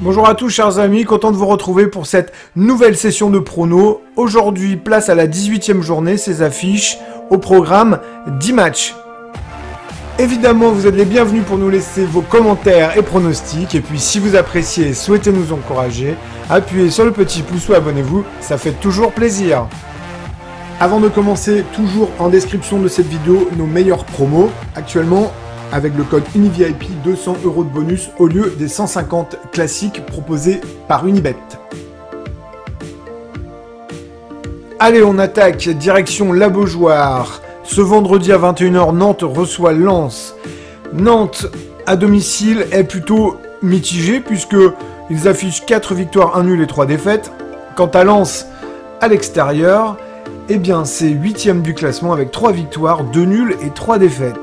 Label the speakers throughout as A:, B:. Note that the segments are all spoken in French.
A: Bonjour à tous chers amis, content de vous retrouver pour cette nouvelle session de prono. Aujourd'hui, place à la 18e journée, ces affiches, au programme 10 matchs. Évidemment, vous êtes les bienvenus pour nous laisser vos commentaires et pronostics. Et puis si vous appréciez et souhaitez nous encourager, appuyez sur le petit pouce ou abonnez-vous, ça fait toujours plaisir. Avant de commencer, toujours en description de cette vidéo, nos meilleurs promos. Actuellement, avec le code UNIVIP, 200 € de bonus au lieu des 150 classiques proposés par Unibet. Allez, on attaque, direction la Beaujoire. Ce vendredi à 21 h, Nantes reçoit Lens. Nantes, à domicile, est plutôt mitigé puisqu'ils affichent 4 victoires, 1 nul et 3 défaites. Quant à Lens, à l'extérieur, eh bien c'est 8e du classement avec 3 victoires, 2 nuls et 3 défaites.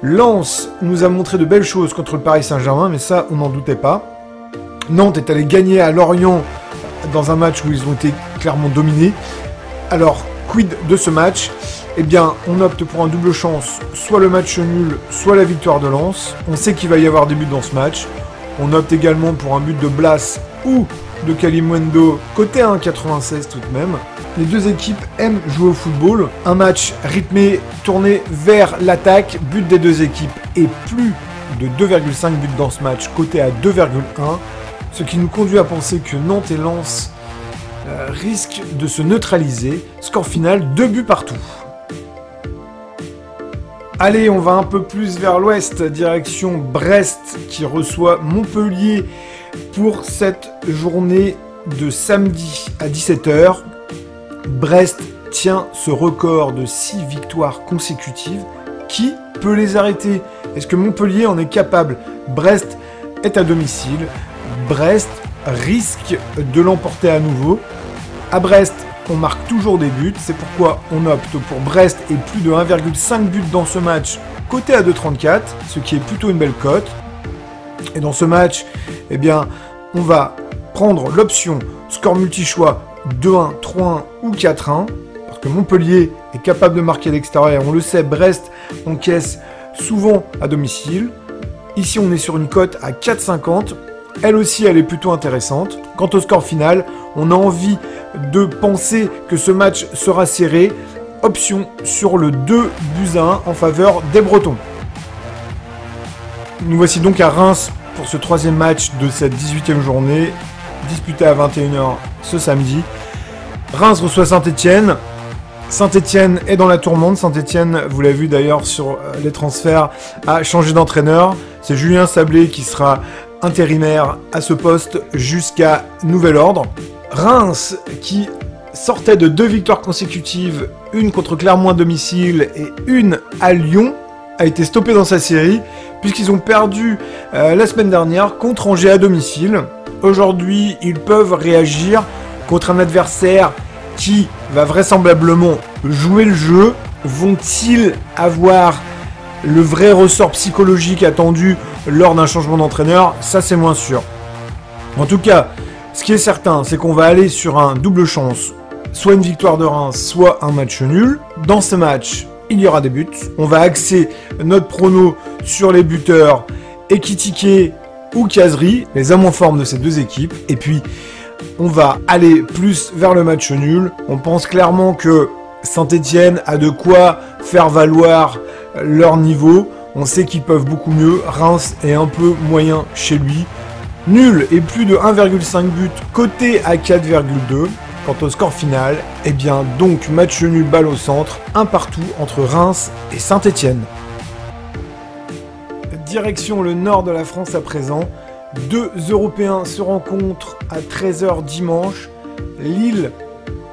A: Lens nous a montré de belles choses contre le Paris Saint-Germain, mais ça, on n'en doutait pas. Nantes est allé gagner à Lorient dans un match où ils ont été clairement dominés. Alors, quid de ce match? Eh bien, on opte pour un double chance, soit le match nul, soit la victoire de Lens. On sait qu'il va y avoir des buts dans ce match. On opte également pour un but de Blas ou de Kalimundo, côté 1,96 tout de même. Les deux équipes aiment jouer au football. Un match rythmé, tourné vers l'attaque, but des deux équipes et plus de 2,5 buts dans ce match, côté à 2,1. Ce qui nous conduit à penser que Nantes et Lens risquent de se neutraliser. Score final, 2 buts partout. Allez, on va un peu plus vers l'ouest, direction Brest qui reçoit Montpellier pour cette journée de samedi à 17 h. Brest tient ce record de 6 victoires consécutives. Qui peut les arrêter? Est-ce que Montpellier en est capable? Brest est à domicile. Brest risque de l'emporter à nouveau. À Brest, on marque toujours des buts. C'est pourquoi on opte pour Brest et plus de 1,5 buts dans ce match, coté à 2,34, ce qui est plutôt une belle cote. Et dans ce match, eh bien, on va prendre l'option score multi-choix 2-1, 3-1 ou 4-1, parce que Montpellier est capable de marquer à l'extérieur. On le sait, Brest encaisse souvent à domicile. Ici, on est sur une cote à 4,50. Elle aussi, elle est plutôt intéressante. Quant au score final, on a envie de penser que ce match sera serré. Option sur le 2-1 en faveur des Bretons. Nous voici donc à Reims pour ce troisième match de cette 18e journée, disputé à 21 h ce samedi. Reims reçoit Saint-Etienne. Saint-Etienne est dans la tourmente. Saint-Etienne, vous l'avez vu d'ailleurs sur les transferts, a changé d'entraîneur. C'est Julien Sablé qui sera intérimaire à ce poste jusqu'à nouvel ordre. Reims qui sortait de 2 victoires consécutives, une contre Clermont à domicile et une à Lyon, a été stoppé dans sa série puisqu'ils ont perdu la semaine dernière contre Angers à domicile. Aujourd'hui, ils peuvent réagir contre un adversaire qui va vraisemblablement jouer le jeu. Vont-ils avoir le vrai ressort psychologique attendu lors d'un changement d'entraîneur? Ça, c'est moins sûr. En tout cas, ce qui est certain, c'est qu'on va aller sur un double chance. Soit une victoire de Reims, soit un match nul. Dans ce match, il y aura des buts. On va axer notre prono sur les buteurs Ekitike ou Kazri, les hommes en forme de ces deux équipes. Et puis, on va aller plus vers le match nul. On pense clairement que Saint-Etienne a de quoi faire valoir leur niveau. On sait qu'ils peuvent beaucoup mieux. Reims est un peu moyen chez lui. Nul et plus de 1,5 buts, coté à 4,2. Quant au score final, eh bien donc match nul, balle au centre, un partout entre Reims et Saint-Etienne. Direction le nord de la France à présent. 2 Européens se rencontrent à 13 h dimanche. Lille,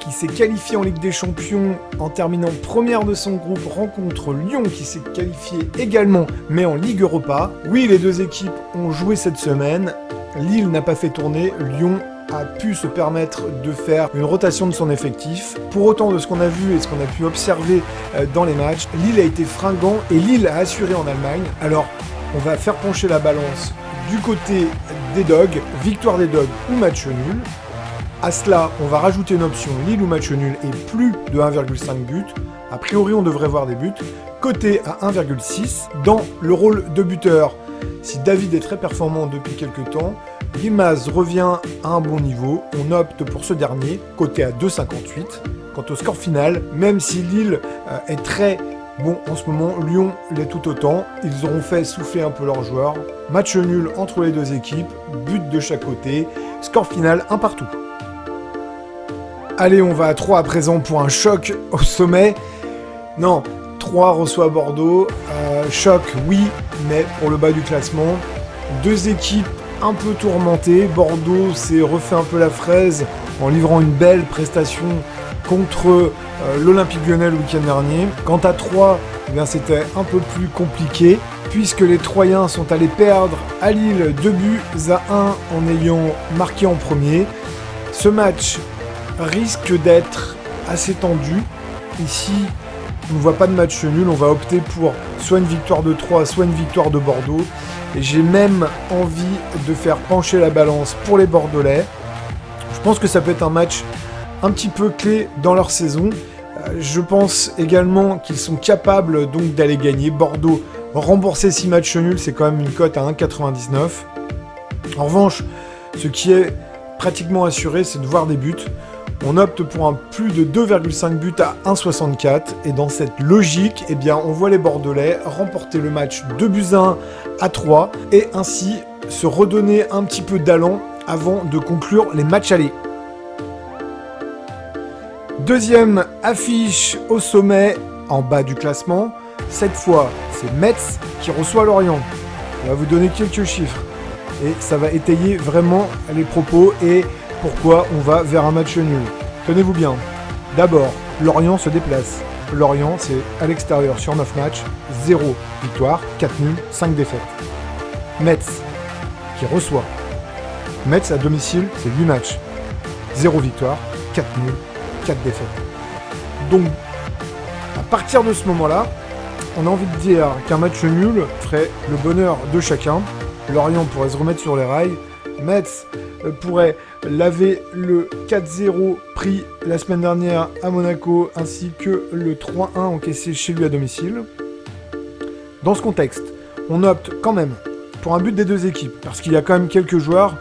A: qui s'est qualifié en Ligue des Champions en terminant première de son groupe, rencontre Lyon qui s'est qualifié également mais en Ligue Europa. Oui, les deux équipes ont joué cette semaine. Lille n'a pas fait tourner, Lyon a pu se permettre de faire une rotation de son effectif. Pour autant de ce qu'on a vu et ce qu'on a pu observer dans les matchs, Lille a été fringant et Lille a assuré en Allemagne. Alors, on va faire pencher la balance du côté des Dogs, victoire des Dogs ou match nul. À cela, on va rajouter une option Lille ou match nul et plus de 1,5 buts. A priori, on devrait voir des buts. Coté à 1,6. Dans le rôle de buteur, si David est très performant depuis quelques temps, Yilmaz revient à un bon niveau, on opte pour ce dernier, coté à 2,58. Quant au score final, même si Lille est très bon en ce moment, Lyon l'est tout autant. Ils auront fait souffler un peu leurs joueurs. Match nul entre les deux équipes, but de chaque côté, score final 1 partout. Allez, on va à 3 à présent pour un choc au sommet. Non, 3 reçoit Bordeaux. Choc, oui, mais pour le bas du classement. Deux équipes un peu tourmentées. Bordeaux s'est refait un peu la fraise en livrant une belle prestation contre l'Olympique Lyonnais le week-end dernier. Quant à 3, eh bien, c'était un peu plus compliqué puisque les Troyens sont allés perdre à Lille 2 buts à 1 en ayant marqué en premier. Ce match risque d'être assez tendu. Ici, on ne voit pas de match nul, on va opter pour soit une victoire de 3, soit une victoire de Bordeaux. Et j'ai même envie de faire pencher la balance pour les Bordelais. Je pense que ça peut être un match un petit peu clé dans leur saison. Je pense également qu'ils sont capables donc d'aller gagner. Bordeaux, rembourser 6 matchs nuls, c'est quand même une cote à 1,99. En revanche, ce qui est pratiquement assuré, c'est de voir des buts. On opte pour un plus de 2,5 buts à 1,64. Et dans cette logique, eh bien, on voit les Bordelais remporter le match 2 buts à 1 à 3 et ainsi se redonner un petit peu d'allant avant de conclure les matchs allés. Deuxième affiche au sommet, en bas du classement. Cette fois, c'est Metz qui reçoit Lorient. On va vous donner quelques chiffres et ça va étayer vraiment les propos et pourquoi on va vers un match nul. Tenez-vous bien. D'abord, Lorient se déplace. Lorient, c'est à l'extérieur sur 9 matchs, 0 victoire, 4 nuls, 5 défaites. Metz, qui reçoit. Metz à domicile, c'est 8 matchs, 0 victoire, 4 nuls, 4 défaites. Donc, à partir de ce moment-là, on a envie de dire qu'un match nul ferait le bonheur de chacun. Lorient pourrait se remettre sur les rails. Metz pourrait laver le 4-0 pris la semaine dernière à Monaco, ainsi que le 3-1 encaissé chez lui à domicile. Dans ce contexte, on opte quand même pour un but des deux équipes, parce qu'il y a quand même quelques joueurs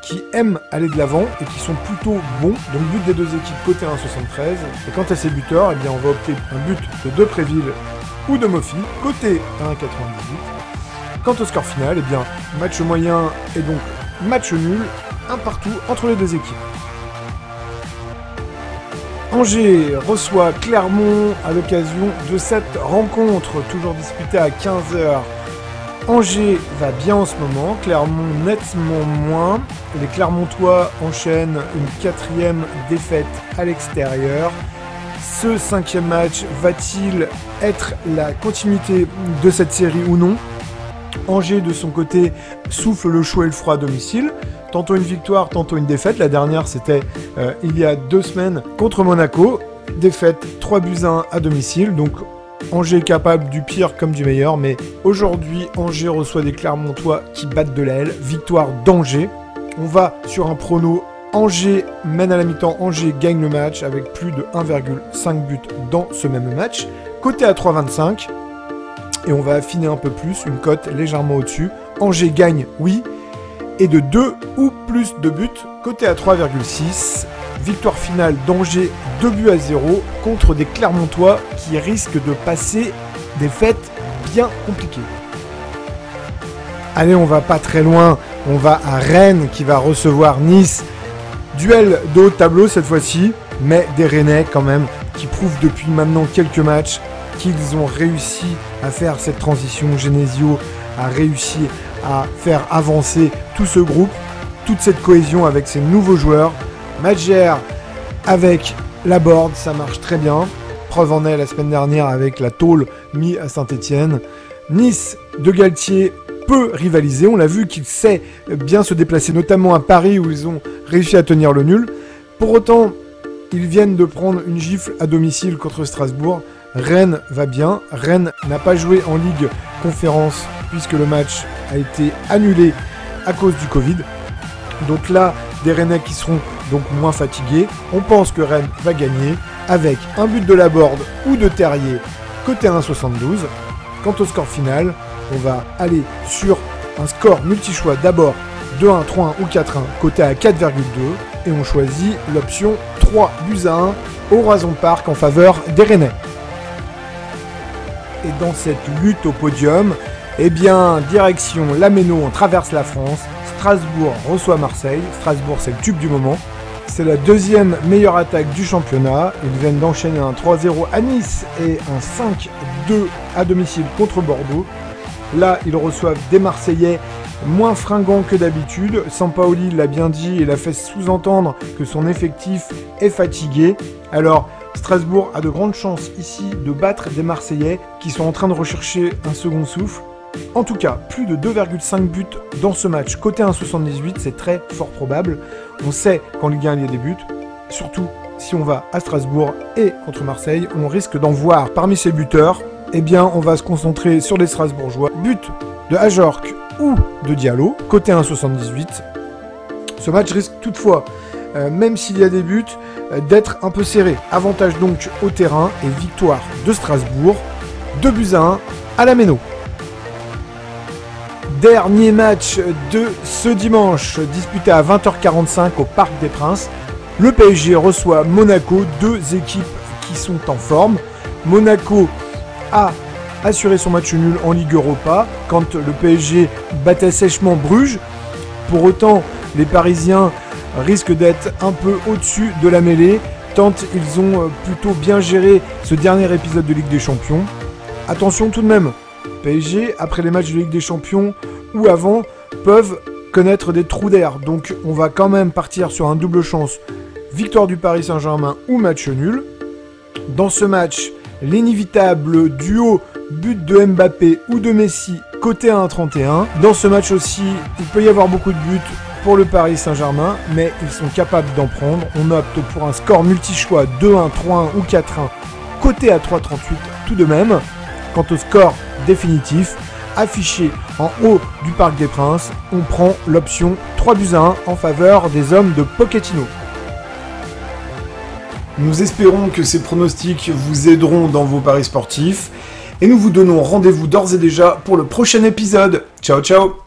A: qui aiment aller de l'avant et qui sont plutôt bons. Donc but des deux équipes côté 1,73. Et quant à ces buteurs, eh bien, on va opter pour un but de Depréville ou de Mofi, côté 1,98. Quant au score final, eh bien, match moyen et donc match nul, un partout entre les deux équipes. Angers reçoit Clermont à l'occasion de cette rencontre, toujours disputée à 15h. Angers va bien en ce moment, Clermont nettement moins. Les Clermontois enchaînent une 4e défaite à l'extérieur. Ce 5e match va-t-il être la continuité de cette série ou non? Angers, de son côté, souffle le chaud et le froid à domicile. Tantôt une victoire, tantôt une défaite. La dernière, c'était il y a 2 semaines contre Monaco. Défaite 3 buts à 1 à domicile. Donc Angers est capable du pire comme du meilleur. Mais aujourd'hui, Angers reçoit des Clermontois qui battent de l'aile. Victoire d'Angers. On va sur un prono. Angers mène à la mi-temps. Angers gagne le match avec plus de 1,5 buts dans ce même match. Côté à 3,25. Et on va affiner un peu plus, une cote légèrement au-dessus. Angers gagne, oui, et de 2 ou plus de buts, côté à 3,6. Victoire finale d'Angers, 2 buts à 0, contre des Clermontois qui risquent de passer des fêtes bien compliquées. Allez, on va pas très loin, on va à Rennes qui va recevoir Nice. Duel de haut de tableau cette fois-ci, mais des Rennais quand même, qui prouvent depuis maintenant quelques matchs qu'ils ont réussi à faire cette transition. Genesio a réussi à faire avancer tout ce groupe, toute cette cohésion avec ces nouveaux joueurs. Madjer avec Laborde, ça marche très bien. Preuve en est la semaine dernière avec la tôle mise à Saint-Etienne. Nice de Galtier peut rivaliser. On l'a vu qu'il sait bien se déplacer, notamment à Paris où ils ont réussi à tenir le nul. Pour autant, ils viennent de prendre une gifle à domicile contre Strasbourg. Rennes va bien. Rennes n'a pas joué en Ligue Conférence puisque le match a été annulé à cause du Covid. Donc là, des Rennais qui seront donc moins fatigués. On pense que Rennes va gagner avec un but de Laborde ou de Terrier côté 1,72. Quant au score final, on va aller sur un score multi-choix d'abord 2-1, 3-1 ou 4-1, coté à 4,2. Et on choisit l'option 3-1 au Horizon Park en faveur des Rennais. Et dans cette lutte au podium, eh bien, direction Lameno, on traverse la France. Strasbourg reçoit Marseille. Strasbourg, c'est le tube du moment. C'est la deuxième meilleure attaque du championnat. Ils viennent d'enchaîner un 3-0 à Nice et un 5-2 à domicile contre Bordeaux. Là, ils reçoivent des Marseillais moins fringants que d'habitude. Sampaoli l'a bien dit et l'a fait sous-entendre que son effectif est fatigué. Alors, Strasbourg a de grandes chances ici de battre des Marseillais qui sont en train de rechercher un second souffle. En tout cas, plus de 2,5 buts dans ce match. Côté 1,78, c'est très fort probable. On sait qu'en Ligue 1, il y a des buts. Surtout si on va à Strasbourg et contre Marseille, on risque d'en voir. Parmi ces buteurs, eh bien, on va se concentrer sur les Strasbourgeois. But de Ajorc ou de Diallo, côté 1,78. Ce match risque toutefois, même s'il y a des buts, d'être un peu serré. Avantage donc au terrain et victoire de Strasbourg. 2-1 à la Méno. Dernier match de ce dimanche, disputé à 20h45 au Parc des Princes. Le PSG reçoit Monaco, deux équipes qui sont en forme. Monaco a assuré son match nul en Ligue Europa quand le PSG battait sèchement Bruges. Pour autant, les Parisiens risquent d'être un peu au-dessus de la mêlée tant ils ont plutôt bien géré ce dernier épisode de Ligue des Champions. Attention tout de même, PSG, après les matchs de Ligue des Champions ou avant, peuvent connaître des trous d'air. Donc on va quand même partir sur un double chance. Victoire du Paris Saint-Germain ou match nul. Dans ce match, l'inévitable duo but de Mbappé ou de Messi côté 1,31. Dans ce match aussi, il peut y avoir beaucoup de buts pour le Paris Saint-Germain, mais ils sont capables d'en prendre. On opte pour un score multi-choix 2-1, 3-1 ou 4-1 côté à 3,38 tout de même. Quant au score définitif, affiché en haut du Parc des Princes, on prend l'option 3-1 en faveur des hommes de Pochettino. Nous espérons que ces pronostics vous aideront dans vos paris sportifs et nous vous donnons rendez-vous d'ores et déjà pour le prochain épisode. Ciao ciao!